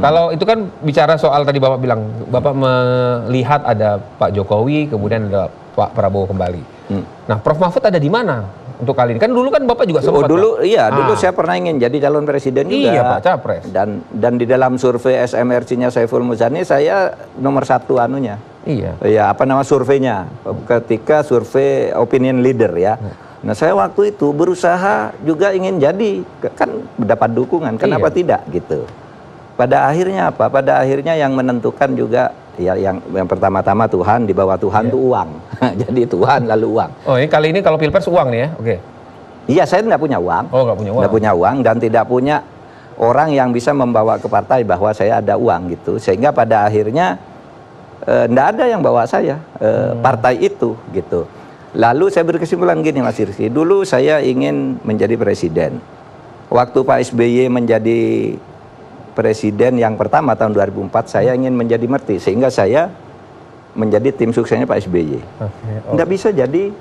Kalau itu kan bicara soal tadi Bapak bilang, Bapak melihat ada Pak Jokowi, kemudian ada Pak Prabowo kembali. Nah, Prof Mahfud ada di mana untuk kali ini? Kan dulu kan Bapak juga sempat. Dulu saya pernah ingin jadi calon presiden juga. Iya Pak, capres. Dan di dalam survei SMRC-nya Saiful Muzani saya nomor 1 anunya. Iya. Ya, surveinya ketika survei opinion leader ya. Nah, saya waktu itu berusaha juga ingin jadi, kan mendapat dukungan, kenapa tidak gitu. Pada akhirnya apa? Pada akhirnya yang menentukan juga ya yang pertama-tama Tuhan, di bawah Tuhan itu uang. Jadi Tuhan lalu uang. Oh, ini kali ini kalau Pilpres uang nih ya. Oke. Iya, saya tidak punya uang. Oh, nggak punya uang. Tidak punya uang dan tidak punya orang yang bisa membawa ke partai bahwa saya ada uang gitu. Sehingga pada akhirnya tidak ada yang bawa saya partai itu gitu. Lalu saya berkesimpulan gini Mas Rizky, dulu saya ingin menjadi presiden. Waktu Pak SBY menjadi presiden yang pertama tahun 2004, saya ingin menjadi merti, sehingga saya menjadi tim suksesnya Pak SBY. Nggak bisa jadi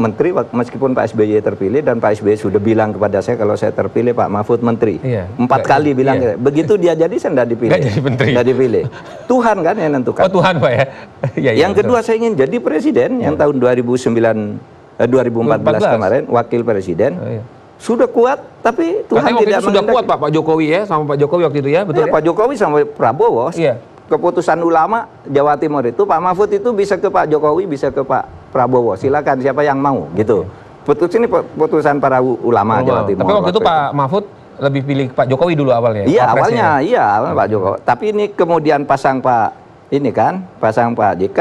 menteri meskipun Pak SBY terpilih, dan Pak SBY sudah bilang kepada saya kalau saya terpilih Pak Mahfud menteri. 4 kali bilang. Begitu dia jadi saya nggak dipilih. Nggak jadi menteri. Nggak dipilih. Tuhan kan yang menentukan. Oh, Tuhan Pak ya. Yang kedua saya ingin jadi presiden yang tahun 2014 kemarin wakil presiden. Sudah kuat, tapi Tuhan tidak sudah kuat Pak Jokowi ya, sama Pak Jokowi waktu itu ya, betul ya? Pak Jokowi sama Prabowo. Keputusan ulama Jawa Timur itu Pak Mahfud itu bisa ke Pak Jokowi, bisa ke Pak Prabowo. Silakan siapa yang mau gitu. Putusan para ulama Jawa Timur. Tapi waktu itu Pak Mahfud lebih pilih Pak Jokowi dulu awalnya. Iya, awalnya Pak Jokowi. Tapi ini kemudian pasang Pak JK,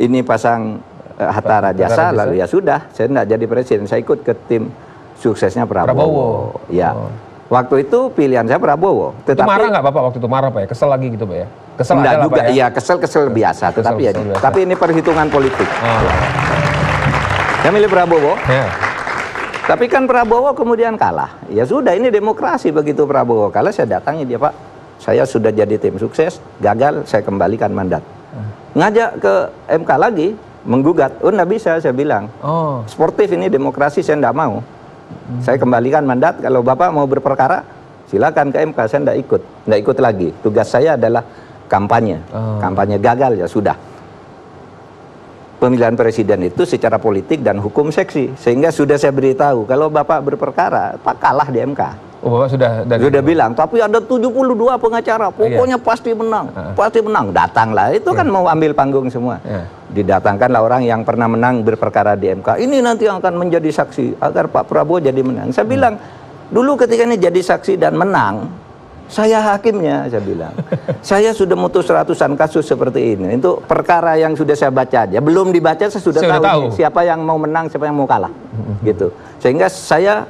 ini pasang Hatta Rajasa, lalu ya sudah, saya tidak jadi presiden, saya ikut ke tim suksesnya Prabowo. Ya. Waktu itu pilihan saya Prabowo. Tetapi marah nggak Bapak waktu itu? Marah Pak ya? Kesel lagi gitu Pak ya? Kesel enggak juga, Pak ya? Iya kesel biasa. Tapi ini perhitungan politik. Saya milih Prabowo. Tapi kan Prabowo kemudian kalah. Ya sudah, ini demokrasi, begitu Prabowo kalah saya datangi dia, Pak. Saya sudah jadi tim sukses, gagal, saya kembalikan mandat. Ngajak ke MK lagi, menggugat. Oh enggak bisa, saya bilang. Sportif ini demokrasi, saya enggak mau. Saya kembalikan mandat, kalau Bapak mau berperkara, silakan ke MK, saya enggak ikut lagi. Tugas saya adalah kampanye. Kampanye gagal, ya sudah. Pemilihan presiden itu secara politik dan hukum seksi. Sehingga sudah saya beritahu, kalau Bapak berperkara, Pak kalah di MK. Oh, Bapak sudah bilang, tapi ada 72 pengacara, pokoknya pasti menang, pasti menang. Datanglah, itu kan mau ambil panggung semua. Didatangkanlah orang yang pernah menang berperkara di MK. Ini nanti yang akan menjadi saksi agar Pak Prabowo jadi menang. Saya bilang, dulu ketika ini jadi saksi dan menang, saya hakimnya, saya bilang. Saya sudah mutus ratusan kasus seperti ini. Itu perkara yang sudah saya baca aja. Belum dibaca, saya sudah tahu siapa yang mau menang, siapa yang mau kalah. Gitu. Sehingga saya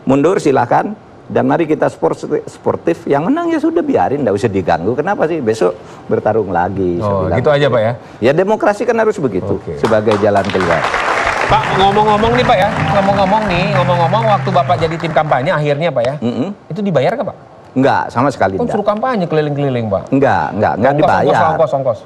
mundur, silakan. Dan mari kita sportif, yang menang ya sudah biarin, nggak usah diganggu. Kenapa sih besok bertarung lagi? Gitu aja Pak ya? Ya demokrasi kan harus begitu, sebagai jalan keluar. Pak, ngomong-ngomong nih Pak ya, ngomong-ngomong waktu Bapak jadi tim kampanye akhirnya Pak ya, itu dibayar nggak Pak? Enggak, sama sekali enggak. Suruh kampanye keliling-keliling Pak? Enggak dibayar. Ongkos.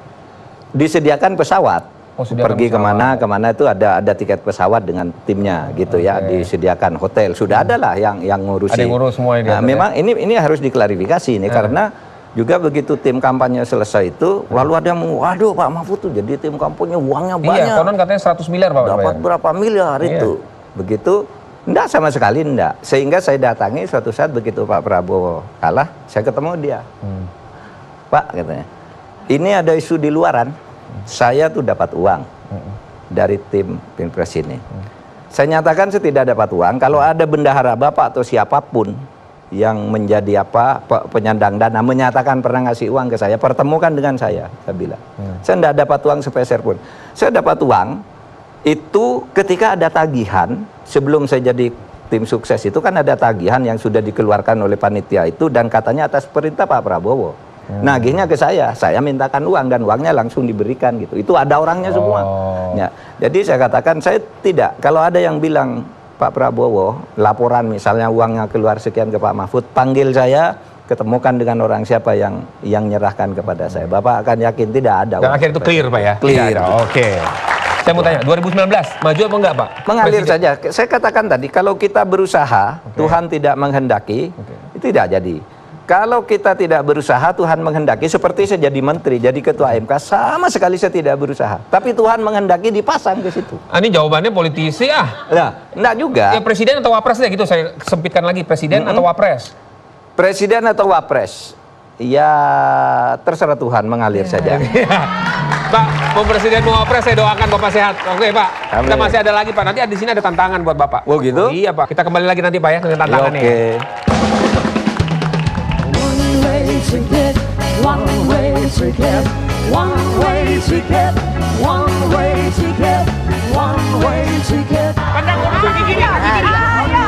Disediakan pesawat. Pergi kemana itu ada tiket pesawat dengan timnya gitu ya, disediakan hotel, sudah ada lah yang ngurusi. Ada yang ngurus semua ini. Nah, memang ini harus diklarifikasi ini karena juga begitu tim kampanye selesai itu, lalu ada yang waduh Pak Mahfud tuh jadi tim kampanye uangnya banyak. Iya, konon katanya 100 miliar Pak. Dapat berapa miliar itu. Begitu, enggak sama sekali enggak. Sehingga saya datangi suatu saat begitu Pak Prabowo kalah, saya ketemu dia. Pak katanya, ini ada isu di luaran. Saya tuh dapat uang dari tim Pilpres ini. Saya nyatakan saya tidak dapat uang. Kalau ada bendahara Bapak atau siapapun yang menjadi penyandang dana menyatakan pernah ngasih uang ke saya, pertemukan dengan saya bilang. Saya tidak dapat uang sepeser pun. Saya dapat uang itu ketika ada tagihan, sebelum saya jadi tim sukses itu kan ada tagihan yang sudah dikeluarkan oleh panitia itu dan katanya atas perintah Pak Prabowo. Nagihnya ke saya mintakan uang dan uangnya langsung diberikan gitu. Itu ada orangnya semua. Ya, jadi saya katakan saya tidak. Kalau ada yang bilang Pak Prabowo laporan misalnya uangnya keluar sekian ke Pak Mahfud, panggil saya, ketemukan dengan orang siapa yang nyerahkan kepada saya. Bapak akan yakin tidak ada. Dan akhirnya itu clear Pak ya? Clear. Oke. Saya mau tanya, 2019 maju apa enggak Pak? Mengalir saja. Saya katakan tadi kalau kita berusaha, Tuhan tidak menghendaki, itu tidak jadi. Kalau kita tidak berusaha, Tuhan menghendaki. Seperti saya jadi menteri, jadi ketua MK, sama sekali saya tidak berusaha. Tapi Tuhan menghendaki dipasang ke situ. Ini jawabannya politisi Nah, enggak juga. Ya presiden atau wapres ya gitu, saya sempitkan lagi, presiden atau wapres? Presiden atau wapres? Ya terserah Tuhan, mengalir saja. Pak, mau presiden mau wapres, saya doakan Bapak sehat. Oke Pak, Amin. kita masih ada lagi Pak. Nanti di sini ada tantangan buat Bapak. Oh gitu? Iya Pak, kita kembali lagi nanti Pak ya dengan tantangannya. Oke. To get, one way to get, one way to get, one way to get, one way to get. Pandang orang gigi.